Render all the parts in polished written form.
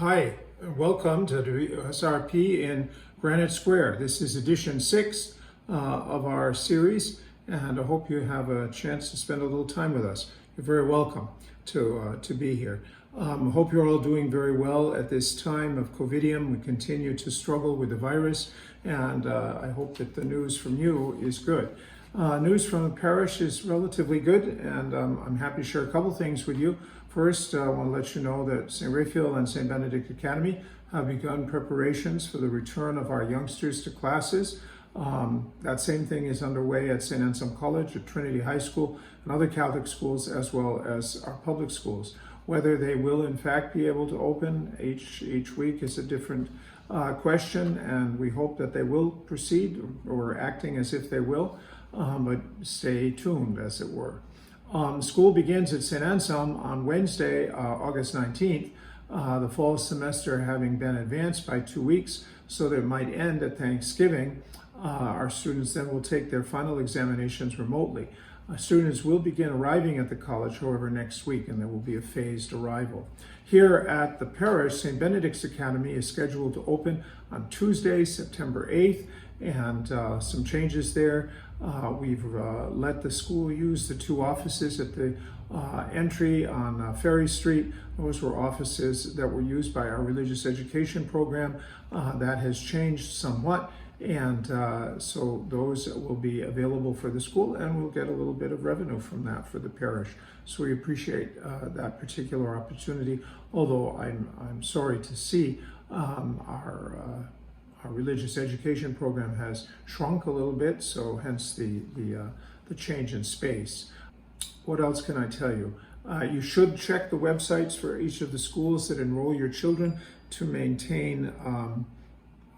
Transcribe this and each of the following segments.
Hi, welcome to WSRP in Granite Square. This is edition 6 of our series, and I hope you have a chance to spend a little time with us. You're very welcome to be here. I hope you're all doing very well at this time of COVIDium. We continue to struggle with the virus, and I hope that the news from you is good. News from the parish is relatively good, and I'm happy to share a couple things with you. First, I want to let you know that St. Raphael and St. Benedict Academy have begun preparations for the return of our youngsters to classes. That same thing is underway at St. Anselm College, at Trinity High School, and other Catholic schools, as well as our public schools. Whether they will in fact be able to open each week is a different question, and we hope that they will proceed, or acting as if they will, but stay tuned, as it were. School begins at St. Anselm on Wednesday, August 19th, the fall semester having been advanced by 2 weeks so that it might end at Thanksgiving. Our students then will take their final examinations remotely. Students will begin arriving at the college, however, next week, and there will be a phased arrival. Here at the parish, St. Benedict's Academy is scheduled to open on Tuesday, September 8th, and some changes there. We've let the school use the 2 offices at the entry on Ferry Street. Those were offices that were used by our religious education program. That has changed somewhat, and so those will be available for the school, and we'll get a little bit of revenue from that for the parish. So we appreciate that particular opportunity, although I'm sorry to see our religious education program has shrunk a little bit, so hence the change in space. What else can I tell you? You should check the websites for each of the schools that enroll your children to maintain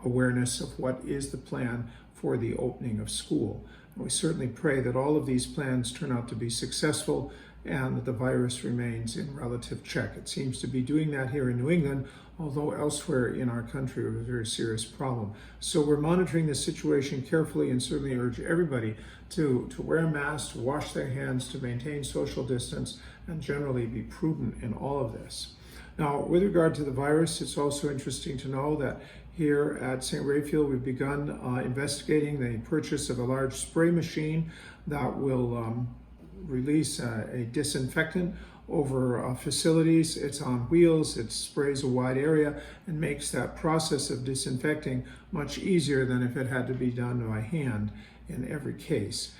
awareness of what is the plan for the opening of school. We certainly pray that all of these plans turn out to be successful and that the virus remains in relative check. It seems to be doing that here in New England, although elsewhere in our country it was a very serious problem. So we're monitoring the situation carefully and certainly urge everybody to wear a mask, to wash their hands, to maintain social distance, and generally be prudent in all of this. Now, with regard to the virus, it's also interesting to know that here at St. Raphael, we've begun investigating the purchase of a large spray machine that will release a disinfectant over facilities. It's on wheels, it sprays a wide area and makes that process of disinfecting much easier than if it had to be done by hand in every case.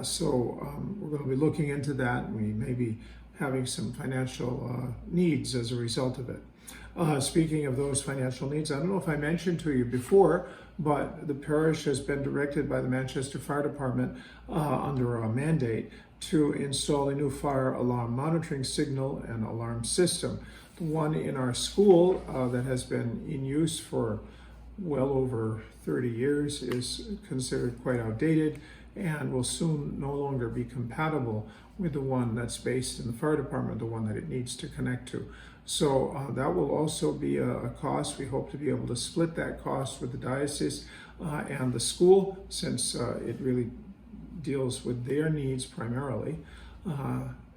So we're going to be looking into that, and we may be having some financial needs as a result of it. Speaking of those financial needs, I don't know if I mentioned to you before, but the parish has been directed by the Manchester Fire Department under a mandate to install a new fire alarm monitoring signal and alarm system. The one in our school that has been in use for well over 30 years is considered quite outdated and will soon no longer be compatible with the one that's based in the fire department, the one that it needs to connect to. So that will also be a cost. We hope to be able to split that cost with the diocese and the school, since it really deals with their needs primarily.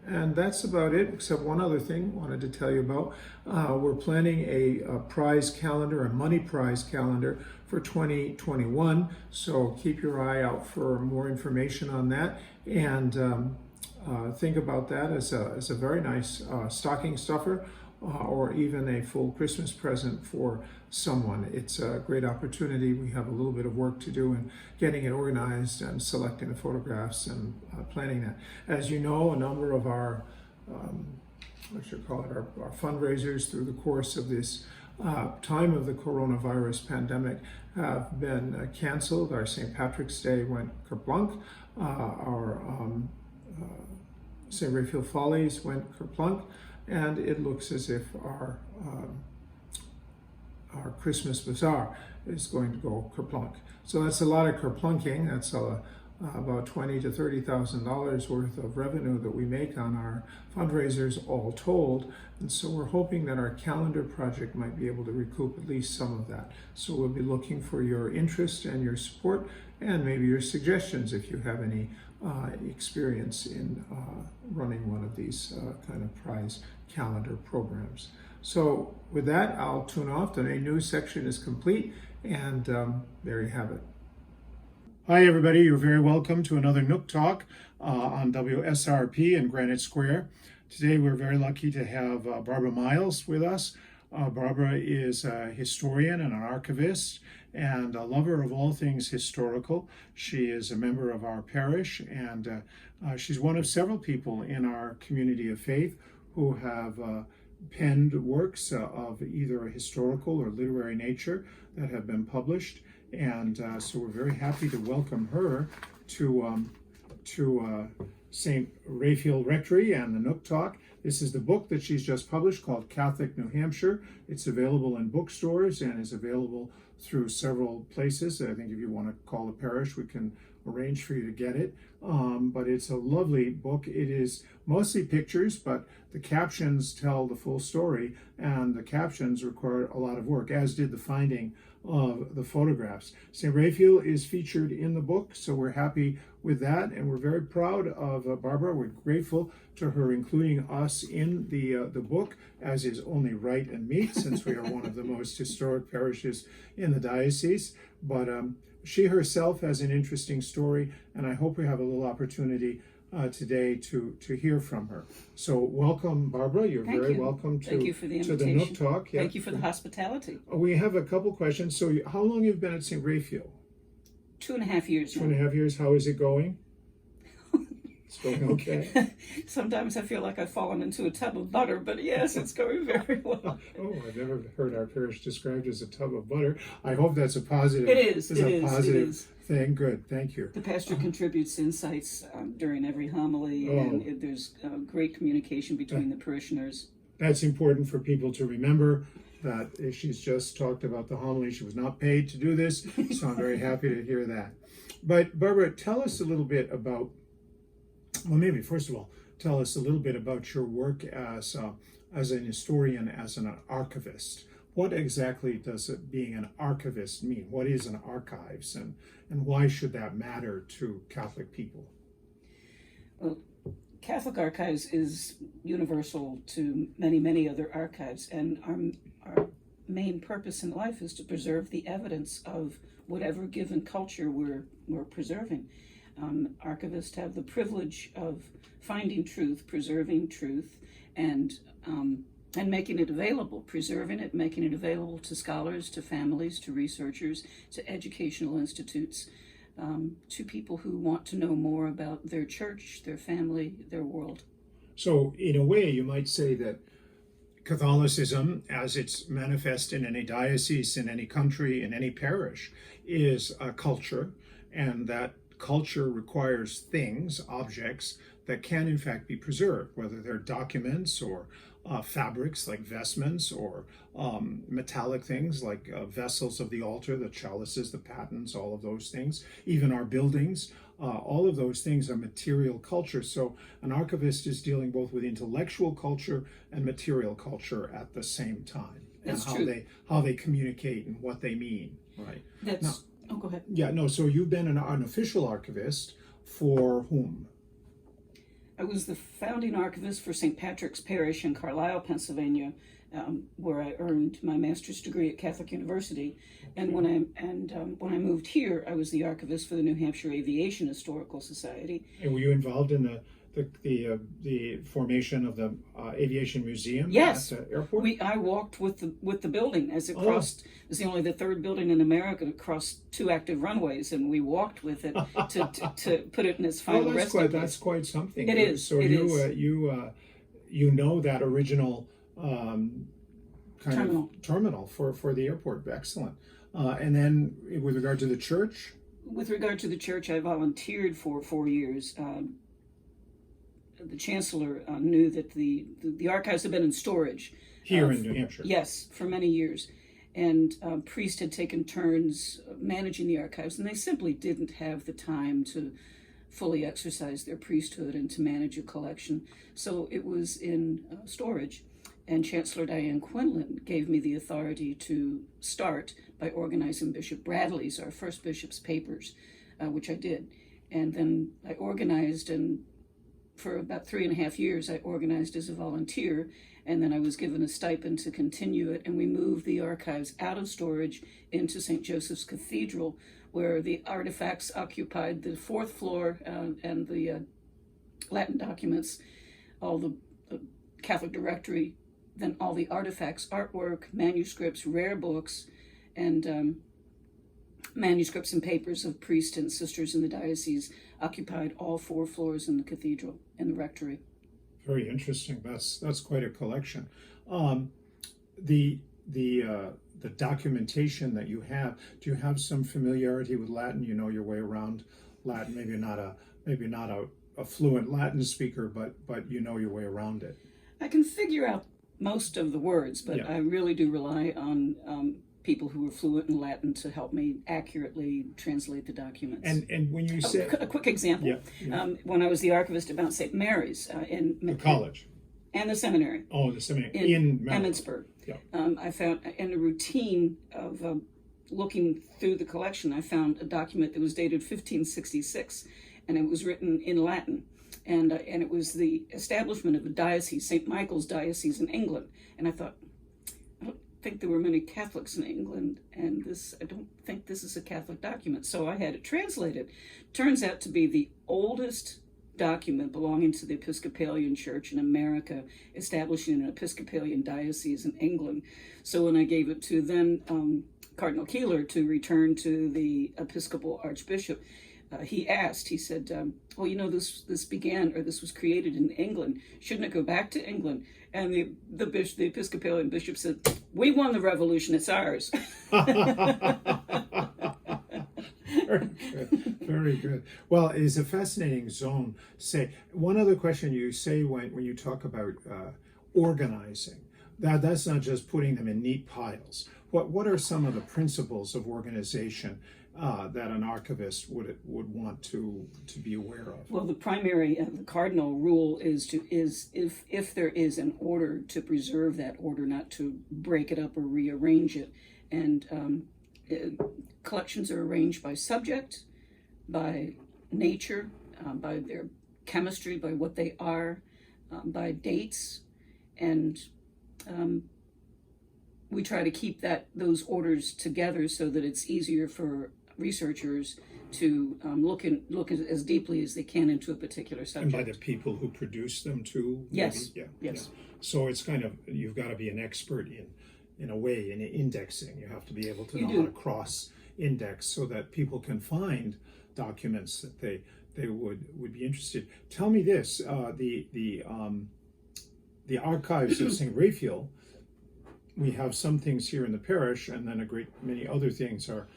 And that's about it, except one other thing I wanted to tell you about. We're planning a prize calendar, a money prize calendar for 2021. So keep your eye out for more information on that, and think about that as a very nice stocking stuffer, or even a full Christmas present for someone. It's a great opportunity. We have a little bit of work to do in getting it organized and selecting the photographs and planning that. As you know, a number of our, our fundraisers through the course of this time of the coronavirus pandemic have been canceled. Our St. Patrick's Day went kerplunk. Our St. Raphael Follies went kerplunk. And it looks as if our Christmas Bazaar is going to go kerplunk. So that's a lot of kerplunking. That's about $20,000 to $30,000 worth of revenue that we make on our fundraisers, all told. And so we're hoping that our calendar project might be able to recoup at least some of that. So we'll be looking for your interest and your support, and maybe your suggestions if you have any experience in running one of these kind of prize calendar programs. So with that, I'll tune off. The main news section is complete, and there you have it. Hi everybody, you're very welcome to another Nook Talk on WSRP in Granite Square. Today we're very lucky to have Barbara Miles with us. Barbara is a historian and an archivist and a lover of all things historical. She is a member of our parish, and she's one of several people in our community of faith who have penned works of either a historical or literary nature that have been published. And so we're very happy to welcome her to St. Raphael Rectory and the Nook Talk. This is the book that she's just published called Catholic New Hampshire. It's available in bookstores and is available through several places. I think if you want to call the parish, we can arrange for you to get it. But it's a lovely book. It is mostly pictures, but the captions tell the full story, and the captions require a lot of work, as did the finding of the photographs. St. Raphael is featured in the book, so we're happy with that, and we're very proud of Barbara. We're grateful to her including us in the book, as is only right and meet, since we are one of the most historic parishes in the diocese. But she herself has an interesting story, and I hope we have a little opportunity today to hear from her. So welcome, Barbara. You're very welcome to the Nook Talk. Thank you for the hospitality. We have a couple questions. So how long have you been at St. Raphael? 2.5 years now. 2.5 years. How is it going? It's going okay. Sometimes I feel like I've fallen into a tub of butter, but yes, it's going very well. Oh, I've never heard our parish described as a tub of butter. I hope that's a positive. It is. It is a positive thing. Good. Thank you. The pastor contributes insights during every homily, and there's great communication between the parishioners. That's important for people to remember. That she's just talked about the homily. She was not paid to do this, so I'm very happy to hear that. But Barbara, tell us a little bit about, well, maybe first of all, tell us a little bit about your work as an historian, as an archivist. What exactly does being an archivist mean? What is an archives, and why should that matter to Catholic people? Well, Catholic Archives is universal to many, many other archives, and our main purpose in life is to preserve the evidence of whatever given culture we're preserving. Archivists have the privilege of finding truth, preserving truth, and making it available, preserving it, making it available to scholars, to families, to researchers, to educational institutes, to people who want to know more about their church, their family, their world. So in a way, you might say that Catholicism, as it's manifest in any diocese, in any country, in any parish, is a culture, and that culture requires things, objects, that can in fact be preserved, whether they're documents or fabrics like vestments, or metallic things like vessels of the altar, the chalices, the patens, all of those things, even our buildings. All of those things are material culture. So an archivist is dealing both with intellectual culture and material culture at the same time. That's and true. How they communicate and what they mean, right? Go ahead. Yeah, no, so you've been an official archivist for whom? I was the founding archivist for St. Patrick's Parish in Carlisle, Pennsylvania, where I earned my master's degree at Catholic University. And when I moved here, I was the archivist for the New Hampshire Aviation Historical Society. And were you involved in the formation of the Aviation Museum? Yes, at the airport? I walked with the building as it crossed. It was only the third building in America to cross 2 active runways, and we walked with it to put it in its final resting place. That's quite something. It is. So you know that original terminal for the airport. Excellent. And then with regard to the church? With regard to the church, I volunteered for 4 years. The chancellor knew that the archives had been in storage. Here in New Hampshire? Yes, for many years. And priests had taken turns managing the archives, and they simply didn't have the time to fully exercise their priesthood and to manage a collection. So it was in storage. And Chancellor Diane Quinlan gave me the authority to start by organizing Bishop Bradley's, our first bishop's papers, which I did. And then I organized, and for about 3.5 years, I organized as a volunteer, and then I was given a stipend to continue it, and we moved the archives out of storage into St. Joseph's Cathedral, where the artifacts occupied the 4th floor, and the Latin documents, all the Catholic directory, then all the artifacts, artwork, manuscripts, rare books, and manuscripts and papers of priests and sisters in the diocese occupied all 4 floors in the cathedral and the rectory. Very interesting. That's quite a collection. The documentation that you have. Do you have some familiarity with Latin? You know your way around Latin. Maybe not a fluent Latin speaker, but you know your way around it. I can figure out most of the words, but Yeah. I really do rely on people who are fluent in Latin to help me accurately translate the documents. And when you say a quick example, when I was the archivist about St. Mary's in the college and the seminary. Oh, the seminary in Maryland. Emmitsburg. Yeah. I found in a routine of looking through the collection, I found a document that was dated 1566, and it was written in Latin. And it was the establishment of a diocese, St. Michael's Diocese in England. And I thought, I don't think there were many Catholics in England, and I don't think this is a Catholic document. So I had it translated. Turns out to be the oldest document belonging to the Episcopalian Church in America, establishing an Episcopalian diocese in England. So when I gave it to then Cardinal Keeler to return to the Episcopal Archbishop, he said, well, you know, this was created in England. Shouldn't it go back to England? And the Episcopalian bishop said, we won the revolution, it's ours. Very good. Very good. Well, it is a fascinating zone. Say one other question you say when you talk about organizing. That's not just putting them in neat piles. What are some of the principles of organization that an archivist would want to be aware of? Well, the primary, the cardinal rule is if there is an order, to preserve that order, not to break it up or rearrange it. And collections are arranged by subject, by nature, by their chemistry, by what they are, by dates, and we try to keep those orders together so that it's easier for researchers to look as deeply as they can into a particular subject. And by the people who produce them too? Yes. Maybe? Yes. Yeah. So it's kind of, you've got to be an expert in a way, in indexing. You have to be able to know how to cross index so that people can find documents that they would be interested. Tell me this, the archives of St. Raphael, we have some things here in the parish, and then a great many other things are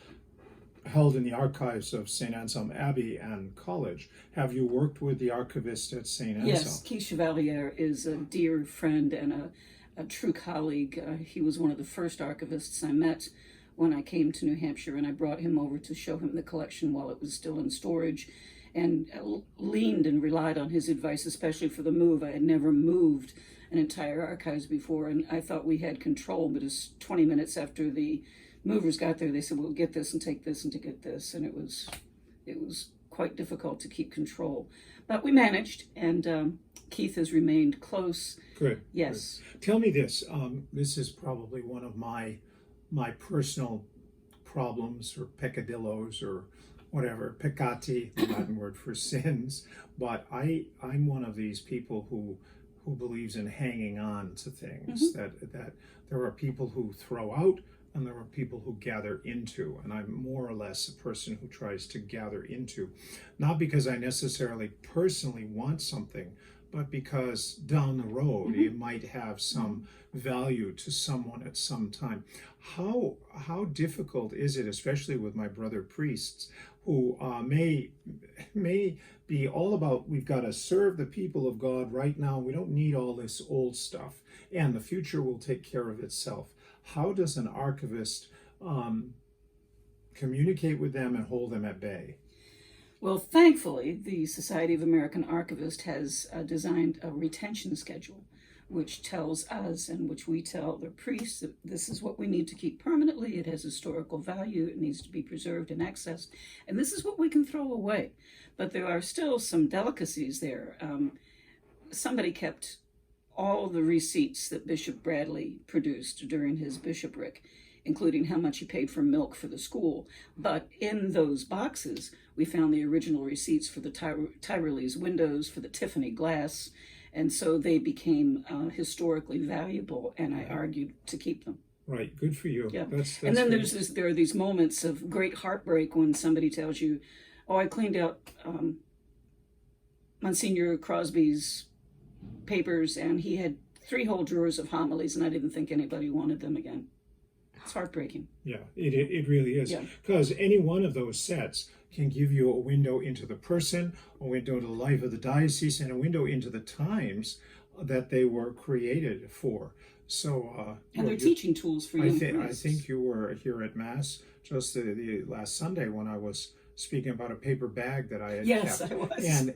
held in the archives of St. Anselm Abbey and College. Have you worked with the archivist at St. Anselm? Yes, Keith Chevalier is a dear friend and a true colleague. He was one of the first archivists I met when I came to New Hampshire, and I brought him over to show him the collection while it was still in storage, and leaned and relied on his advice, especially for the move. I had never moved an entire archives before, and I thought we had control, but as 20 minutes after the movers got there, they said, well, get this and take this and to get this, and it was quite difficult to keep control. But we managed, and Keith has remained close. Good. Yes. Good. Tell me this. This is probably one of my personal problems, or peccadillos, or whatever, peccati, the Latin word for sins. But I'm one of these people who believes in hanging on to things. Mm-hmm. That there are people who throw out, and there are people who gather into, and I'm more or less a person who tries to gather into, not because I necessarily personally want something, but because down the road mm-hmm. it might have some value to someone at some time. How difficult is it, especially with my brother priests, who may be all about, we've got to serve the people of God right now, we don't need all this old stuff, and the future will take care of itself. How does an archivist communicate with them and hold them at bay? Well, thankfully, the Society of American Archivists has designed a retention schedule which tells us and which we tell the priests that this is what we need to keep permanently. It has historical value. It needs to be preserved and accessed. And this is what we can throw away. But there are still some delicacies there. Somebody kept all the receipts that Bishop Bradley produced during his bishopric, including how much he paid for milk for the school. But in those boxes, we found the original receipts for the Tyrolese windows, for the Tiffany glass, and so they became historically valuable, and I argued to keep them. Right, good for you. Yeah. That's and then great. there are these moments of great heartbreak when somebody tells you, oh, I cleaned out Monsignor Crosby's papers, and he had 3 whole drawers of homilies, and I didn't think anybody wanted them again. It's heartbreaking. Yeah, it really is. Because any one of those sets can give you a window into the person, a window into the life of the diocese, and a window into the times that they were created for. So, and they're teaching tools for young priests. I think you were here at Mass just the last Sunday when I was speaking about a paper bag that I had Yes, kept. I was. And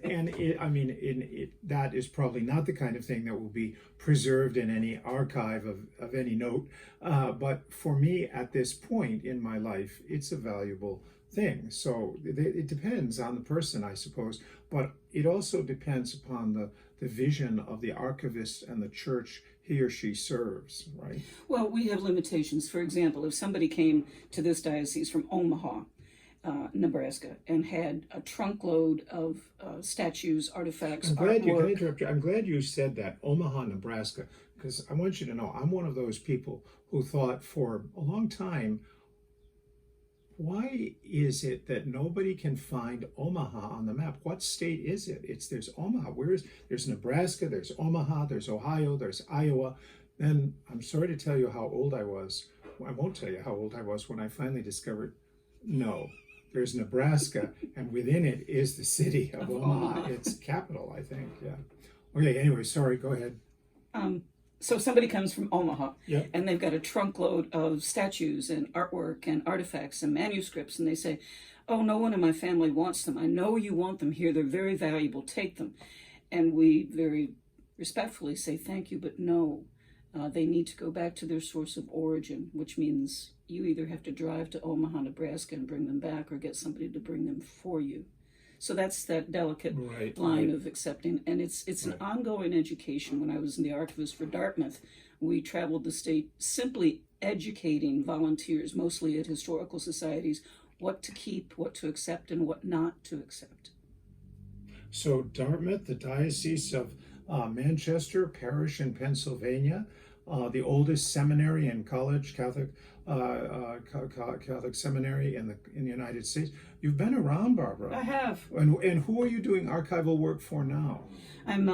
that is probably not the kind of thing that will be preserved in any archive of any note. But for me, at this point in my life, it's a valuable thing. So it depends on the person, I suppose. But it also depends upon the vision of the archivist and the church he or she serves, right? Well, we have limitations. For example, if somebody came to this diocese from Omaha, Nebraska, and had a trunkload of statues, artifacts, artwork. Can I interrupt you? I'm glad you said that, Omaha, Nebraska, because I want you to know I'm one of those people who thought for a long time, why is it that nobody can find Omaha on the map? What state is it? There's Omaha. There's Nebraska, there's Omaha, there's Ohio, there's Iowa. Then I'm sorry to tell you how old I was. I won't tell you how old I was when I finally discovered, no. There's Nebraska, and within it is the city of Omaha. It's capital, I think. Yeah. Okay. Anyway, sorry. Go ahead. So somebody comes from Omaha, Yep. and they've got a trunkload of statues and artwork and artifacts and manuscripts, and they say, "Oh, no one in my family wants them. I know you want them here. They're very valuable. Take them." And we very respectfully say, "Thank you, but no. They need to go back to their source of origin," which means you either have to drive to Omaha, Nebraska and bring them back, or get somebody to bring them for you. So that's that delicate line of accepting. And it's an ongoing education. When I was in the Archivist for Dartmouth, we traveled the state simply educating volunteers, mostly at historical societies, what to keep, what to accept, and what not to accept. So Dartmouth, the Diocese of Manchester, Parish in Pennsylvania, the oldest seminary and college, Catholic seminary in the United States. You've been around, Barbara. I have. And who are you doing archival work for now? I'm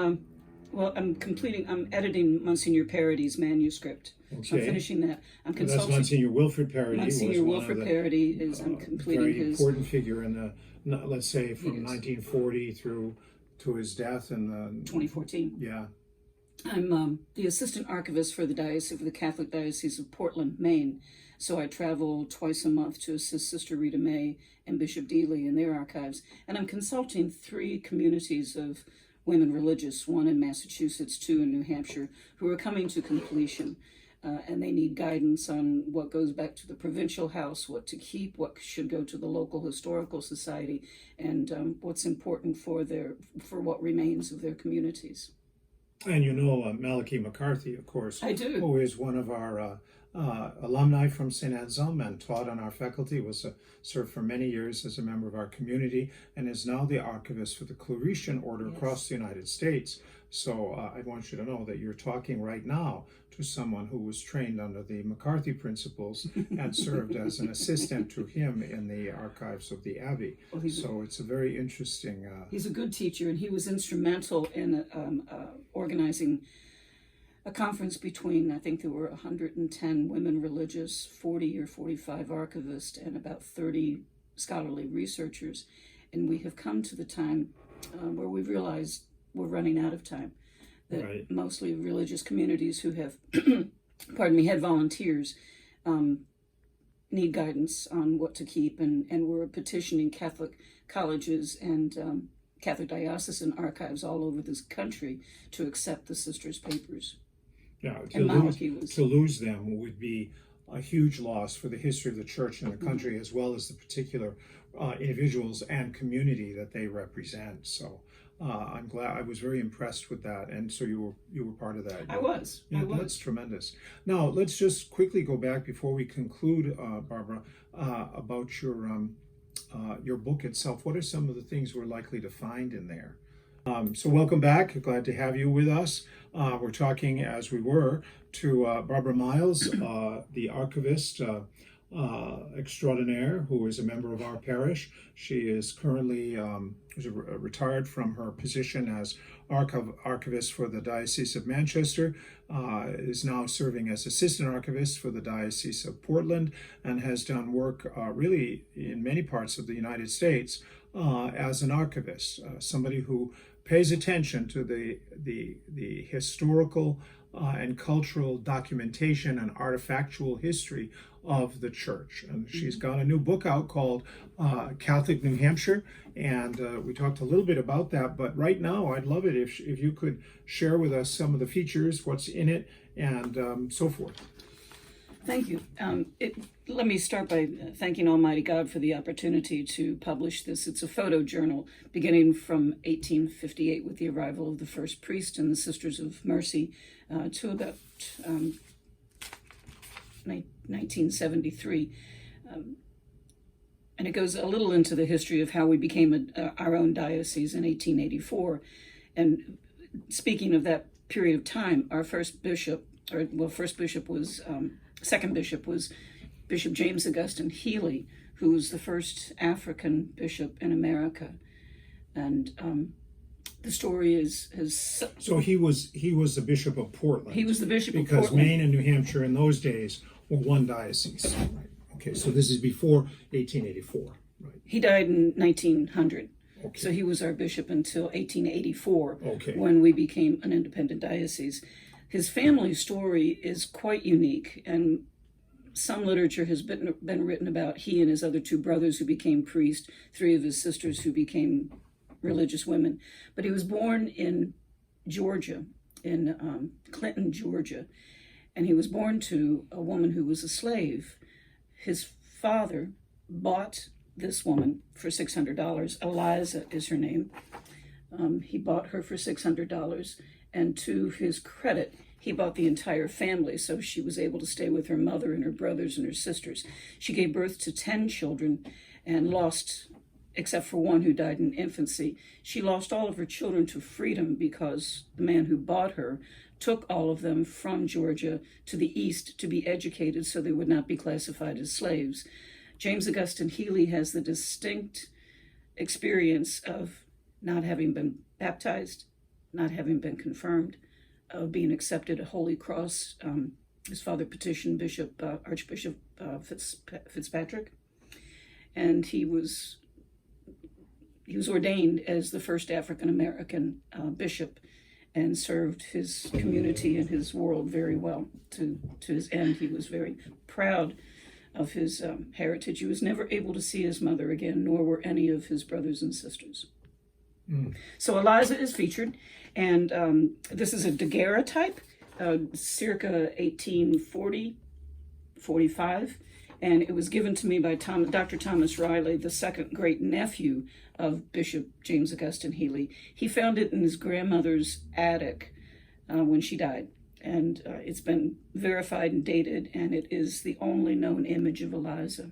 editing Monsignor Parody's manuscript. Okay. So I'm finishing that. I'm consulting. That's Monsignor Wilfrid Parody. Monsignor Wilfrid Parody is I'm completing very his important figure in the, let's say, from 1940 through to his death in the 2014. Yeah. I'm the assistant archivist for the Catholic Diocese of Portland, Maine. So I travel twice a month to assist Sister Rita May and Bishop Dealey in their archives. And I'm consulting 3 communities of women religious, 1 in Massachusetts, 2 in New Hampshire, who are coming to completion. And they need guidance on what goes back to the provincial house, what to keep, what should go to the local historical society, and what's important for what remains of their communities. And you know Malachi McCarthy, of course. I do. Who is one of our alumni from St. Anselm and taught on our faculty, served for many years as a member of our community, and is now the archivist for the Claretian Order across the United States. So I want you to know that you're talking right now to someone who was trained under the McCarthy principles and served as an assistant to him in the archives of the Abbey. Well, so it's a very interesting... he's a good teacher, and he was instrumental in organizing a conference between, I think there were 110 women religious, 40 or 45 archivists, and about 30 scholarly researchers. And we have come to the time where we've realized we're running out of time. That mostly religious communities who have, had volunteers, need guidance on what to keep, and we're petitioning Catholic colleges and Catholic diocesan archives all over this country to accept the sisters' papers. Yeah, And Malachy was. to lose them would be a huge loss for the history of the church and the country, as well as the particular individuals and community that they represent. So I'm glad. I was very impressed with that, and so you were part of that. I was. Yeah, I was. that's tremendous. Now let's just quickly go back before we conclude, Barbara, about your book itself. What are some of the things we're likely to find in there? So welcome back. Glad to have you with us. We're talking, as we were, to Barbara Miles, the archivist extraordinaire, who is a member of our parish. She is currently retired from her position as archivist for the Diocese of Manchester, is now serving as assistant archivist for the Diocese of Portland, and has done work really in many parts of the United States as an archivist, somebody who pays attention to the historical and cultural documentation and artifactual history of the church. And she's got a new book out called Catholic New Hampshire, and we talked a little bit about that, but right now I'd love it if you could share with us some of the features, what's in it, and so forth. Thank you. Let me start by thanking Almighty God for the opportunity to publish this. It's a photojournal beginning from 1858 with the arrival of the first priest and the Sisters of Marci to about 1973. And it goes a little into the history of how we became our own diocese in 1884. And speaking of that period of time, our second bishop was Bishop James Augustine Healy, who was the first African bishop in America. And the story is so he was the Bishop of Portland. He was the Bishop of Portland. Because Maine and New Hampshire in those days were one diocese. Right. Okay, so this is before 1884. Right. He died in 1900. Okay. So he was our bishop until 1884, okay, when we became an independent diocese. His family story is quite unique, and some literature has been written about he and his other two brothers who became priests, three of his sisters who became religious women. But he was born in Georgia, in Clinton, Georgia, and he was born to a woman who was a slave. His father bought this woman for $600. Eliza is her name. He bought her for $600, and to his credit, he bought the entire family, so she was able to stay with her mother and her brothers and her sisters. She gave birth to 10 children and lost, except for one who died in infancy, she lost all of her children to freedom because the man who bought her took all of them from Georgia to the east to be educated so they would not be classified as slaves. James Augustine Healy has the distinct experience of not having been baptized, not having been confirmed, of being accepted a Holy Cross. His father petitioned Archbishop Fitzpatrick, and he was ordained as the first African American bishop, and served his community and his world very well. To his end, he was very proud of his heritage. He was never able to see his mother again, nor were any of his brothers and sisters. So Eliza is featured, and this is a daguerreotype, circa 1840, 45, and it was given to me by Dr. Thomas Riley, the second great nephew of Bishop James Augustine Healy. He found it in his grandmother's attic when she died, and it's been verified and dated, and it is the only known image of Eliza.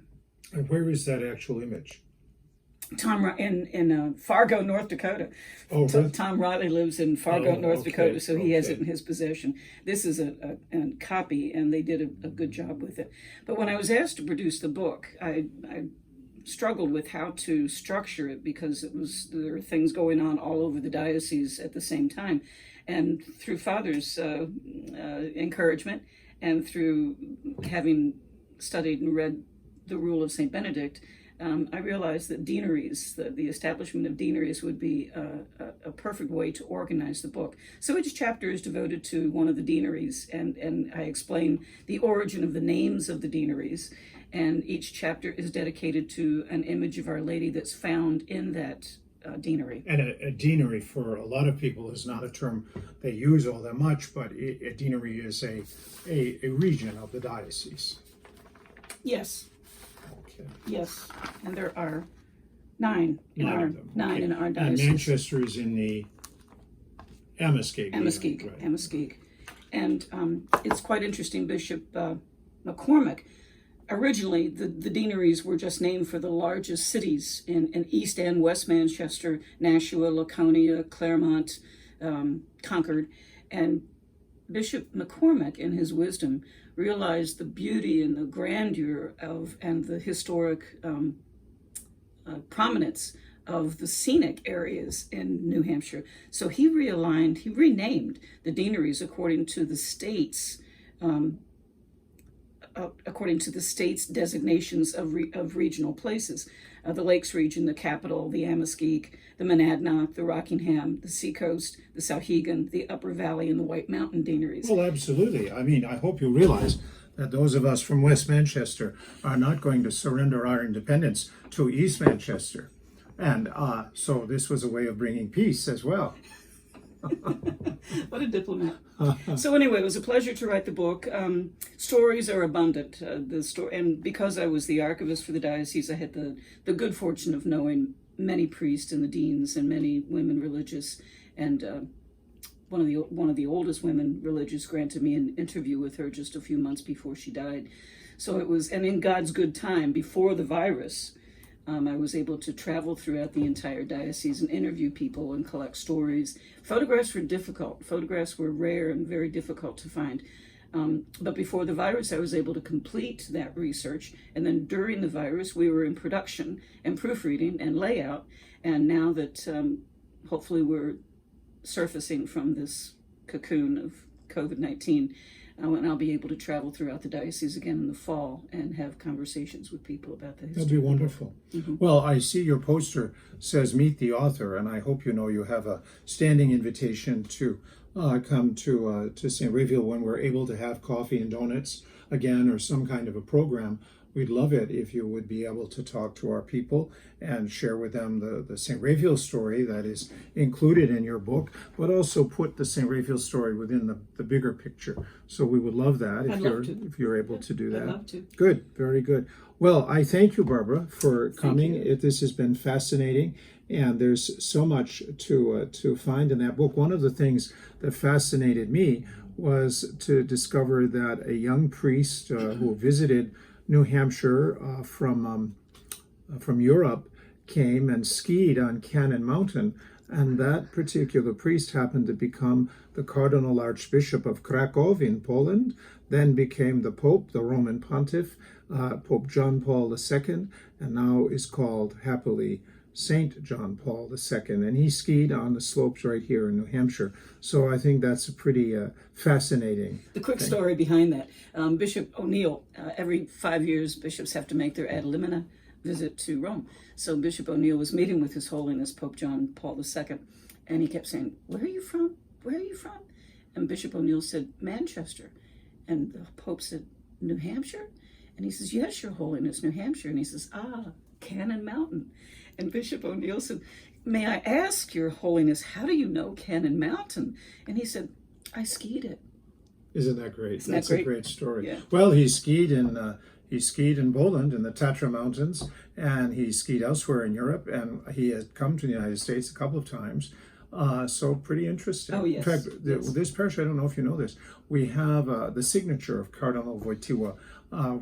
And where is that actual image? In Fargo, North Dakota. Oh, really? Tom Riley lives in Fargo, North okay, Dakota, so he has okay. it in his possession. This is a copy, and they did a good job with it. But when I was asked to produce the book, I struggled with how to structure it because there were things going on all over the diocese at the same time. And through Father's encouragement, and through having studied and read the Rule of St. Benedict, I realized that Deanerys, the establishment of Deanerys, would be a perfect way to organize the book. So each chapter is devoted to one of the Deanerys, and I explain the origin of the names of the Deanerys, and each chapter is dedicated to an image of Our Lady that's found in that deanery. And a deanery for a lot of people is not a term they use all that much, but a deanery is a region of the diocese. Yes, Okay. yes, and there are nine in Nine our of them. nine Okay. in our And diocese. Manchester is in the Amoskeag. Amoskeag. And it's quite interesting. Bishop McCormick, originally the deaneries were just named for the largest cities in East and West Manchester: Nashua, Laconia, Claremont, Concord. And Bishop McCormick, in his wisdom, realized the beauty and the grandeur of and the historic prominence of the scenic areas in New Hampshire. So he renamed the deaneries according to the state's designations of regional places. The Lakes region, the Capital, the Amoskeag, the Monadnock, the Rockingham, the Seacoast, the Sauhegan, the Upper Valley, and the White Mountain deaneries. Well, absolutely. I mean, I hope you realize that those of us from West Manchester are not going to surrender our independence to East Manchester. And so this was a way of bringing peace as well. What a diplomat. So anyway, it was a pleasure to write the book. Stories are abundant. And because I was the archivist for the diocese, I had the good fortune of knowing many priests and the deans and many women religious. And one of the oldest women religious granted me an interview with her just a few months before she died. So it was, and in God's good time, before the virus, I was able to travel throughout the entire diocese and interview people and collect stories. Photographs were difficult. Photographs were rare and very difficult to find. But before the virus, I was able to complete that research. And then during the virus, we were in production and proofreading and layout. And now that hopefully we're surfacing from this cocoon of COVID-19, and I'll be able to travel throughout the diocese again in the fall and have conversations with people about the history. That'd be wonderful. Mm-hmm. Well, I see your poster says meet the author, and I hope you know you have a standing invitation to come to St. Raphael when we're able to have coffee and donuts again or some kind of a program. We'd love it if you would be able to talk to our people and share with them the St. Raphael story that is included in your book, but also put the St. Raphael story within the bigger picture. So we would love that if you're able to do that. I'd love to. Good, very good. Well, I thank you, Barbara, for coming. This has been fascinating, and there's so much to find in that book. One of the things that fascinated me was to discover that a young priest who visited New Hampshire from Europe came and skied on Cannon Mountain, and that particular priest happened to become the Cardinal Archbishop of Krakow in Poland, then became the Pope, the Roman Pontiff, Pope John Paul II, and now is called happily Saint John Paul II, and he skied on the slopes right here in New Hampshire. So I think that's a pretty fascinating The quick thing. story behind that, Bishop ONeill, every 5 years bishops have to make their ad limina visit to Rome. So Bishop ONeill was meeting with His Holiness Pope John Paul II, and he kept saying, "Where are you from? Where are you from?" And Bishop ONeill said, "Manchester." And the Pope said, "New Hampshire?" And he says, "Yes, Your Holiness, New Hampshire." And he says, Cannon Mountain. And Bishop ONeill said, "May I ask, Your Holiness, how do you know Cannon Mountain?" And he said, "I skied it." Isn't that great? Isn't That's that a great? great story. Yeah. Well, he skied in Poland in the Tatra Mountains, and he skied elsewhere in Europe, and he had come to the United States a couple of times. So pretty interesting. Oh, yes. In fact, Yes. this parish, I don't know if you know this, we have the signature of Cardinal Wojtyła,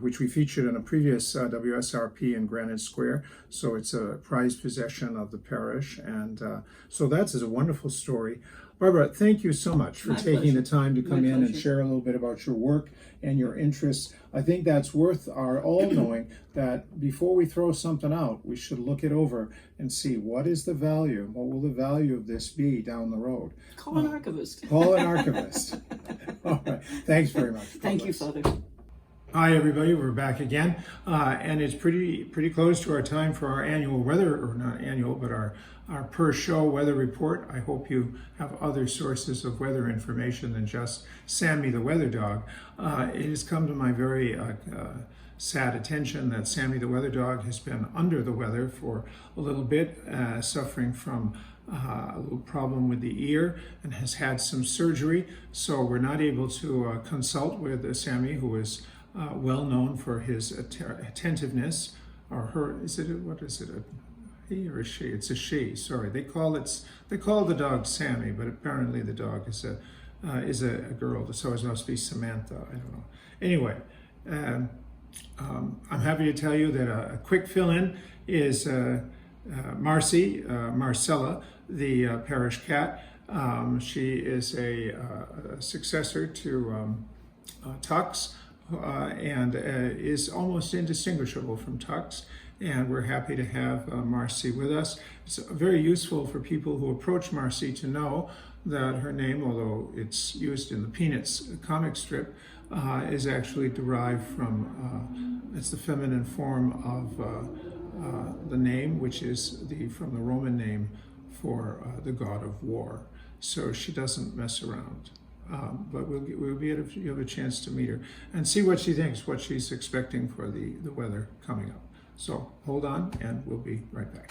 which we featured in a previous WSRP in Granite Square. So it's a prized possession of the parish. And so that's a wonderful story. Barbara, thank you so much for My taking pleasure. the time to come My in and pleasure. share a little bit about your work and your interests. I think that's worth our all knowing that before we throw something out, we should look it over and see what is the value, what will the value of this be down the road. Call an archivist. Call an archivist. All right. Thanks very much. Thank you, God bless. Father. Hi everybody, we're back again, and it's pretty close to our time for our annual weather, or not annual, but our per show weather report. I hope you have other sources of weather information than just Sammy the weather dog. It has come to my very sad attention that Sammy the weather dog has been under the weather for a little bit, suffering from a little problem with the ear, and has had some surgery. So we're not able to consult with Sammy, who is well known for his attentiveness, or her. What is it? A he or a she? It's a she. Sorry, they call the dog Sammy, but apparently the dog is a girl. So it must be Samantha. I don't know. Anyway, I'm happy to tell you that a quick fill-in is Marci, Marcella, the Parish cat. She is a successor to Tux. And is almost indistinguishable from Tux, and we're happy to have Marci with us. It's very useful for people who approach Marci to know that her name, although it's used in the Peanuts comic strip, is actually derived from, it's the feminine form of the name, which is from the Roman name for the god of war. So she doesn't mess around. But we'll be able to have a chance to meet her and see what she thinks, what she's expecting for the weather coming up. So hold on, and we'll be right back.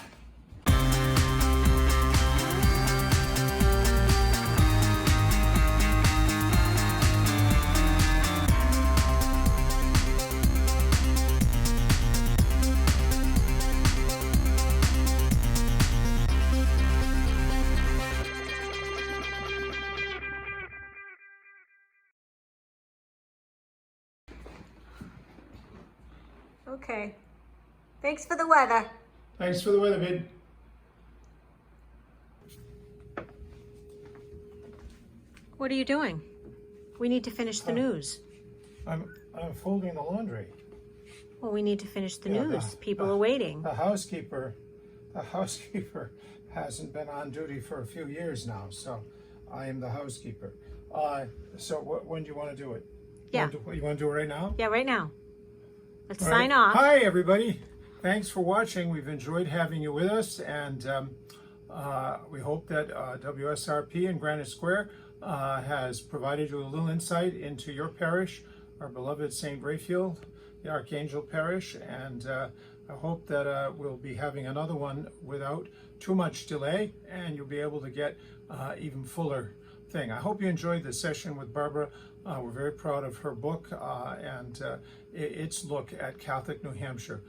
Okay. Thanks for the weather. Thanks for the weather, babe. What are you doing? We need to finish the news. I'm folding the laundry. Well, we need to finish the Yeah, news. People are waiting. The housekeeper hasn't been on duty for a few years now, so I am the housekeeper. So when do you want to do it? Yeah. You want to do it right now? Yeah, right now. Let's All sign right. off. Hi, everybody. Thanks for watching. We've enjoyed having you with us, and we hope that WSRP and Granite Square has provided you a little insight into your parish, our beloved St. Raphael, the Archangel Parish, and I hope that we'll be having another one without too much delay, and you'll be able to get even fuller thing. I hope you enjoyed the session with Barbara. We're very proud of her book and its look at Catholic New Hampshire.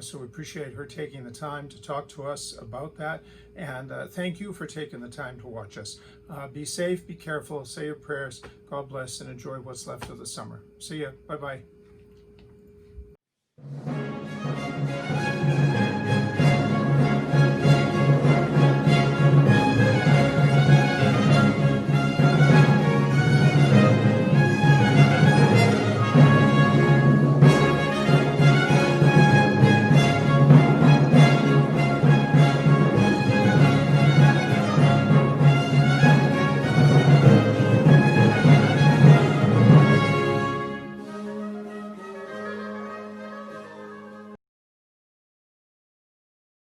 So we appreciate her taking the time to talk to us about that. And thank you for taking the time to watch us. Be safe, be careful, say your prayers. God bless, and enjoy what's left of the summer. See ya. Bye-bye.